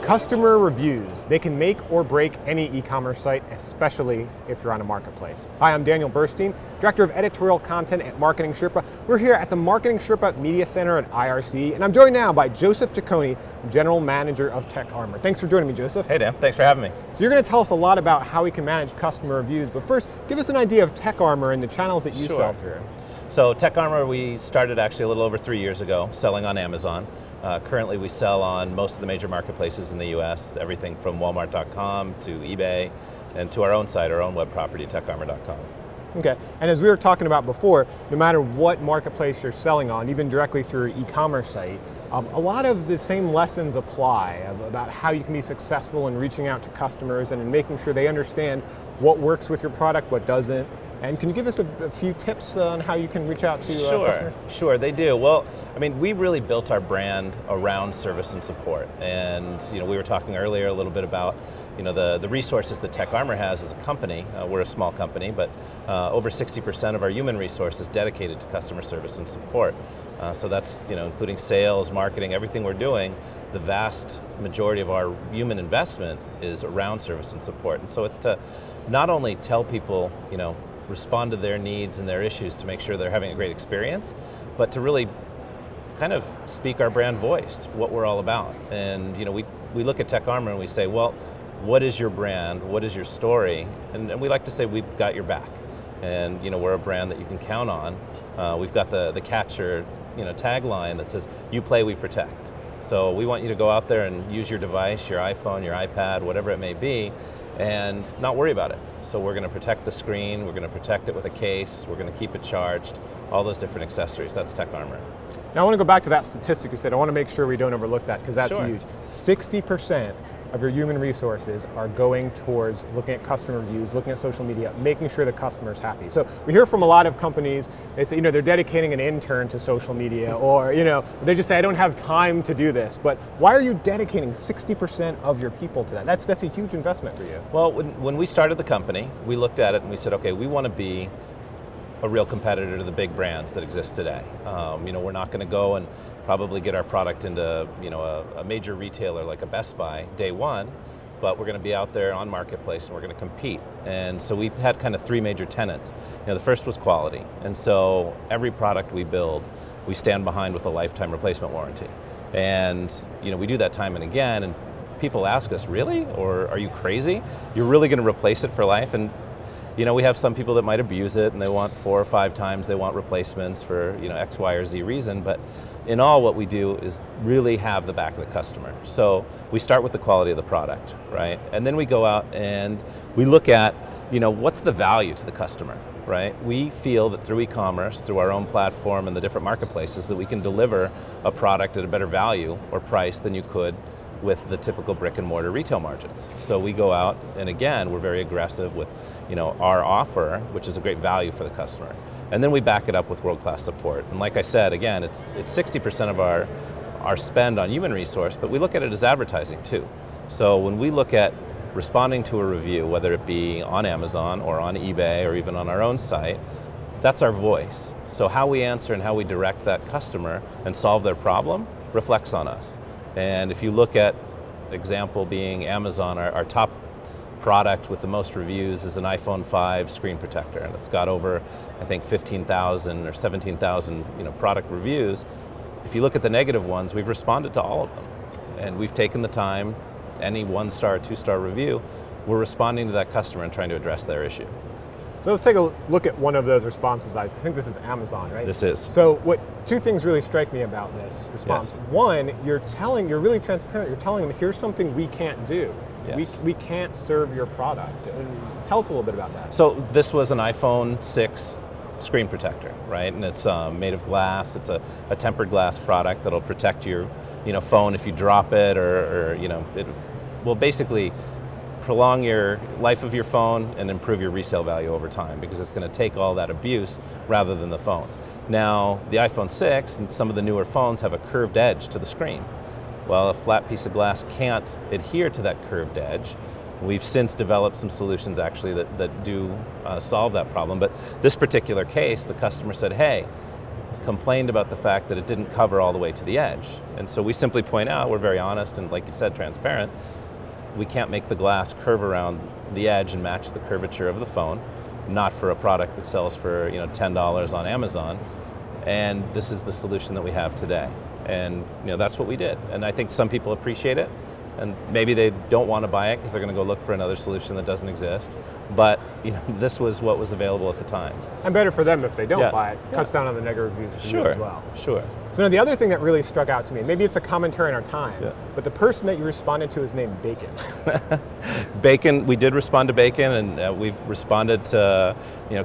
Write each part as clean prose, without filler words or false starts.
Customer reviews, they can make or break any e-commerce site, especially if you're on a marketplace. Hi, I'm Daniel Burstein, Director of Editorial Content at MarketingSherpa. We're here at the MarketingSherpa Media Center at IRCE, and I'm joined now by Joseph Jaconi, General Manager of TechArmor. Thanks for joining me, Joseph. Hey, Dan. Thanks for having me. So you're going to tell us a lot about how we can manage customer reviews, but first, give us an idea of TechArmor and the channels that you sell through. So TechArmor, we started actually a little over 3 years ago, selling on Amazon. Currently we sell on most of the major marketplaces in the US, everything from Walmart.com to eBay and to our own site, our own web property, techarmor.com. Okay, and as we were talking about before, no matter what marketplace you're selling on, even directly through an e-commerce site, a lot of the same lessons apply about how you can be successful in reaching out to customers and in making sure they understand what works with your product, what doesn't. And can you give us a few tips on how you can reach out to customers? Sure, they do. Well, I mean, we really built our brand around service and support. And we were talking earlier a little bit about the resources that TechArmor has as a company. We're a small company, but over 60% of our human resources dedicated to customer service and support. So that's including sales, marketing, everything we're doing. The vast majority of our human investment is around service and support. And so it's to not only tell people, respond to their needs and their issues to make sure they're having a great experience, but to really kind of speak our brand voice, what we're all about. And we look at TechArmor and we say, well, what is your brand? What is your story? And we like to say we've got your back. And we're a brand that you can count on. We've got the catcher tagline that says, you play, we protect. So we want you to go out there and use your device, your iPhone, your iPad, whatever it may be, and not worry about it. So we're going to protect the screen, we're going to protect it with a case, we're going to keep it charged, all those different accessories. That's TechArmor. Now I want to go back to that statistic you said. I want to make sure we don't overlook that because that's huge. 60% of your human resources are going towards looking at customer reviews, looking at social media, making sure the customer's happy. So we hear from a lot of companies, they say, they're dedicating an intern to social media, or, they just say, I don't have time to do this. But why are you dedicating 60% of your people to that? That's a huge investment for you. Well, when we started the company, we looked at it and we said, okay, we want to be a real competitor to the big brands that exist today. We're not going to go and probably get our product into a major retailer like a Best Buy day one, but we're going to be out there on marketplace and we're going to compete. And so we had kind of three major tenets. The first was quality, and so every product we build, we stand behind with a lifetime replacement warranty. And we do that time and again, and people ask us, really? Or are you crazy? You're really going to replace it for life? And we have some people that might abuse it and they want 4 or 5 times, they want replacements for X, Y, or Z reason, but in all what we do is really have the back of the customer. So we start with the quality of the product, right? And then we go out and we look at, what's the value to the customer, right? We feel that through e-commerce, through our own platform and the different marketplaces, that we can deliver a product at a better value or price than you could with the typical brick and mortar retail margins. So we go out and again, we're very aggressive with our offer, which is a great value for the customer. And then we back it up with world-class support. And like I said, again, it's 60% of our spend on human resource, but we look at it as advertising too. So when we look at responding to a review, whether it be on Amazon or on eBay or even on our own site, that's our voice. So how we answer and how we direct that customer and solve their problem reflects on us. And if you look at, example being Amazon, our top product with the most reviews is an iPhone 5 screen protector, and it's got over, I think, 15,000 or 17,000 product reviews. If you look at the negative ones, we've responded to all of them, and we've taken the time. Any 1-star, 2-star review, we're responding to that customer and trying to address their issue. So let's take a look at one of those responses. I think this is Amazon, right? This is. So two things really strike me about this response. Yes. One, you're really transparent. You're telling them, here's something we can't do. Yes. We can't serve your product. And tell us a little bit about that. So this was an iPhone 6 screen protector, right? And it's made of glass. It's a tempered glass product that'll protect your phone if you drop it, or it will basically prolong your life of your phone and improve your resale value over time, because it's going to take all that abuse rather than the phone. Now, the iPhone 6 and some of the newer phones have a curved edge to the screen. Well, a flat piece of glass can't adhere to that curved edge. We've since developed some solutions actually that do solve that problem. But this particular case, the customer said, hey, complained about the fact that it didn't cover all the way to the edge. And so we simply point out, we're very honest and, like you said, transparent. We can't make the glass curve around the edge and match the curvature of the phone, not for a product that sells for $10 on Amazon. And this is the solution that we have today. And that's what we did. And I think some people appreciate it. And maybe they don't want to buy it because they're going to go look for another solution that doesn't exist. But this was what was available at the time. And better for them if they don't buy it. Cuts down on the negative reviews for you as well. Sure. So now the other thing that really struck out to me, maybe it's a commentary on our time, but the person that you responded to is named Bacon. Bacon, we did respond to Bacon, and we've responded to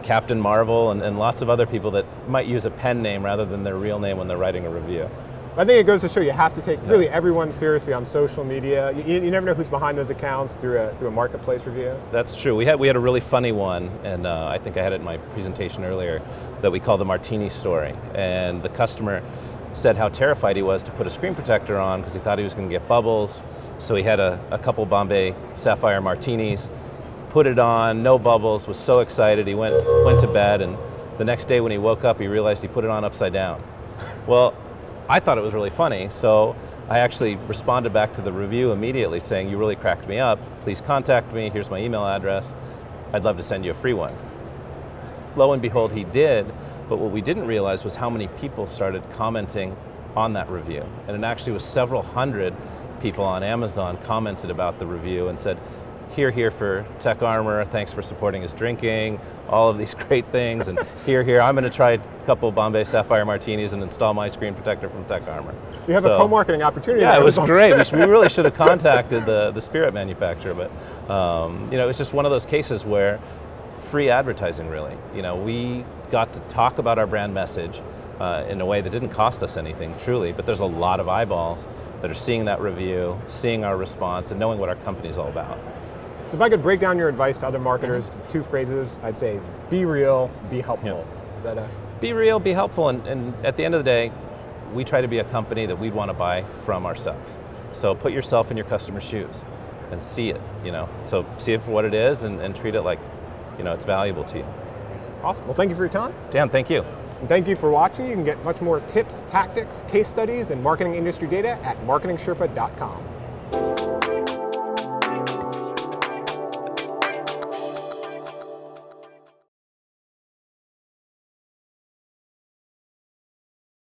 Captain Marvel and lots of other people that might use a pen name rather than their real name when they're writing a review. I think it goes to show you have to take really everyone seriously on social media. You never know who's behind those accounts through a marketplace review. That's true. We had a really funny one, and I think I had it in my presentation earlier, that we call the Martini story. And the customer said how terrified he was to put a screen protector on because he thought he was going to get bubbles. So he had a couple Bombay Sapphire Martinis, put it on, no bubbles, was so excited he went to bed, and the next day when he woke up he realized he put it on upside down. Well, I thought it was really funny, so I actually responded back to the review immediately saying, you really cracked me up, please contact me, here's my email address, I'd love to send you a free one. Lo and behold, he did, but what we didn't realize was how many people started commenting on that review. And it actually was several hundred people on Amazon commented about the review and said, here for Tech Armor, thanks for supporting his drinking, all of these great things, and here, I'm going to try a couple Bombay Sapphire Martinis and install my screen protector from Tech Armor. You have a co-marketing opportunity. Yeah, it was great. We really should have contacted the spirit manufacturer, but it's just one of those cases where free advertising, really. We got to talk about our brand message in a way that didn't cost us anything, truly, but there's a lot of eyeballs that are seeing that review, seeing our response, and knowing what our company's all about. So if I could break down your advice to other marketers, two phrases, I'd say, be real, be helpful. Is that Be real, be helpful, and at the end of the day, we try to be a company that we'd want to buy from ourselves. So put yourself in your customer's shoes and see it, So see it for what it is and treat it like, it's valuable to you. Awesome. Well, thank you for your time. Dan, thank you. And thank you for watching. You can get much more tips, tactics, case studies, and marketing industry data at MarketingSherpa.com.